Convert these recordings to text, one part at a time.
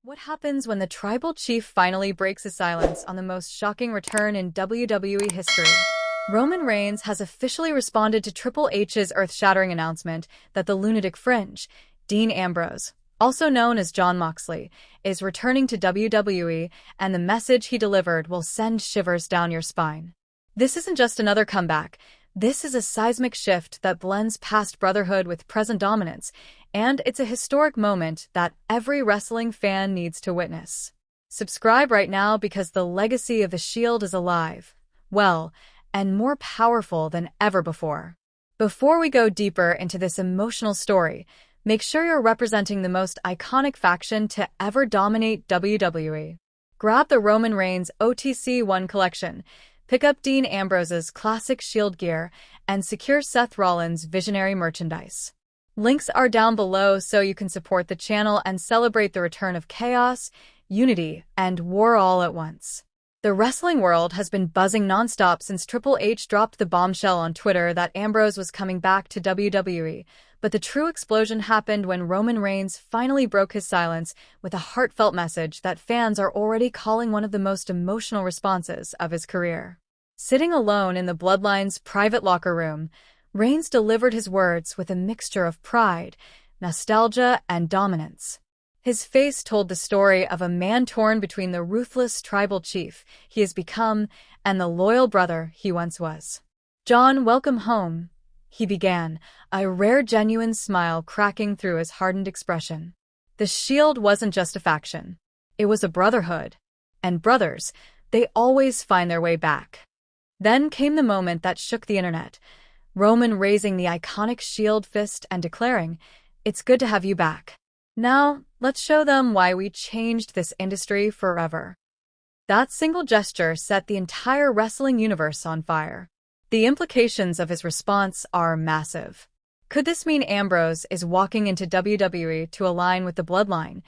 What happens when the tribal chief finally breaks his silence on the most shocking return in WWE history? Roman Reigns has officially responded to Triple H's earth-shattering announcement that the lunatic fringe, Dean Ambrose, also known as Jon Moxley, is returning to WWE, and the message he delivered will send shivers down your spine. This isn't just another comeback. This is a seismic shift that blends past brotherhood with present dominance, and it's a historic moment that every wrestling fan needs to witness. Subscribe right now because the legacy of the Shield is alive, well, and more powerful than ever before. Before we go deeper into this emotional story, make sure you're representing the most iconic faction to ever dominate WWE. Grab the Roman Reigns OTC 1 collection, pick up Dean Ambrose's classic Shield gear, and secure Seth Rollins' visionary merchandise. Links are down below so you can support the channel and celebrate the return of chaos, unity, and war all at once. The wrestling world has been buzzing nonstop since Triple H dropped the bombshell on Twitter that Ambrose was coming back to WWE, but the true explosion happened when Roman Reigns finally broke his silence with a heartfelt message that fans are already calling one of the most emotional responses of his career. Sitting alone in the Bloodline's private locker room, Reigns delivered his words with a mixture of pride, nostalgia, and dominance. His face told the story of a man torn between the ruthless tribal chief he has become and the loyal brother he once was. "Jon, welcome home," he began, a rare genuine smile cracking through his hardened expression. The Shield wasn't just a faction. It was a brotherhood. And brothers, they always find their way back. Then came the moment that shook the internet. Roman raising the iconic Shield fist and declaring, "It's good to have you back. Now, let's show them why we changed this industry forever." That single gesture set the entire wrestling universe on fire. The implications of his response are massive. Could this mean Ambrose is walking into WWE to align with the Bloodline,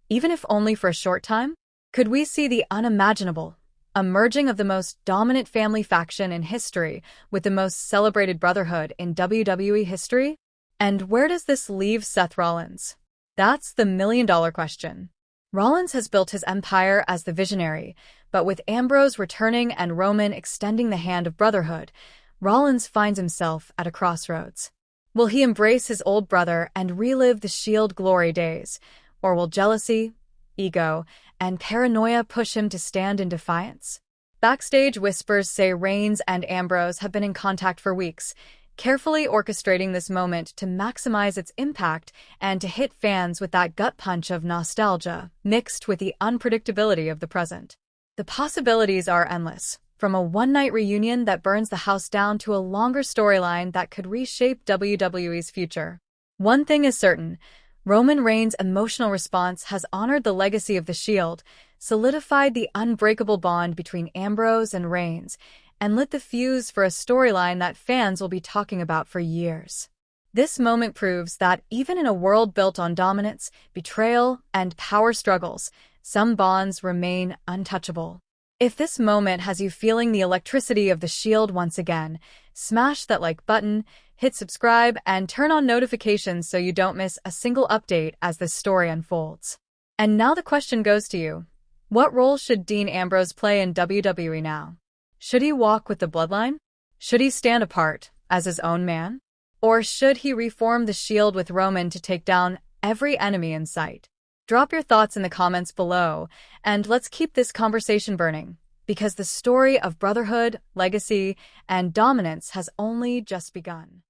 even if only for a short time? Could we see the unimaginable, a merging of the most dominant family faction in history with the most celebrated brotherhood in WWE history? And where does this leave Seth Rollins? That's the million-dollar question. Rollins has built his empire as the visionary, but with Ambrose returning and Roman extending the hand of brotherhood, Rollins finds himself at a crossroads. Will he embrace his old brother and relive the Shield glory days, or will jealousy, ego, and paranoia push him to stand in defiance? Backstage whispers say Reigns and Ambrose have been in contact for weeks, carefully orchestrating this moment to maximize its impact and to hit fans with that gut punch of nostalgia, mixed with the unpredictability of the present. The possibilities are endless, from a one-night reunion that burns the house down to a longer storyline that could reshape WWE's future. One thing is certain, Roman Reigns' emotional response has honored the legacy of the Shield, solidified the unbreakable bond between Ambrose and Reigns, and lit the fuse for a storyline that fans will be talking about for years. This moment proves that even in a world built on dominance, betrayal, and power struggles, some bonds remain untouchable. If this moment has you feeling the electricity of the Shield once again, smash that like button, hit subscribe, and turn on notifications so you don't miss a single update as this story unfolds. And now the question goes to you. What role should Dean Ambrose play in WWE now? Should he walk with the Bloodline? Should he stand apart as his own man? Or should he reform the Shield with Roman to take down every enemy in sight? Drop your thoughts in the comments below, and let's keep this conversation burning, because the story of brotherhood, legacy, and dominance has only just begun.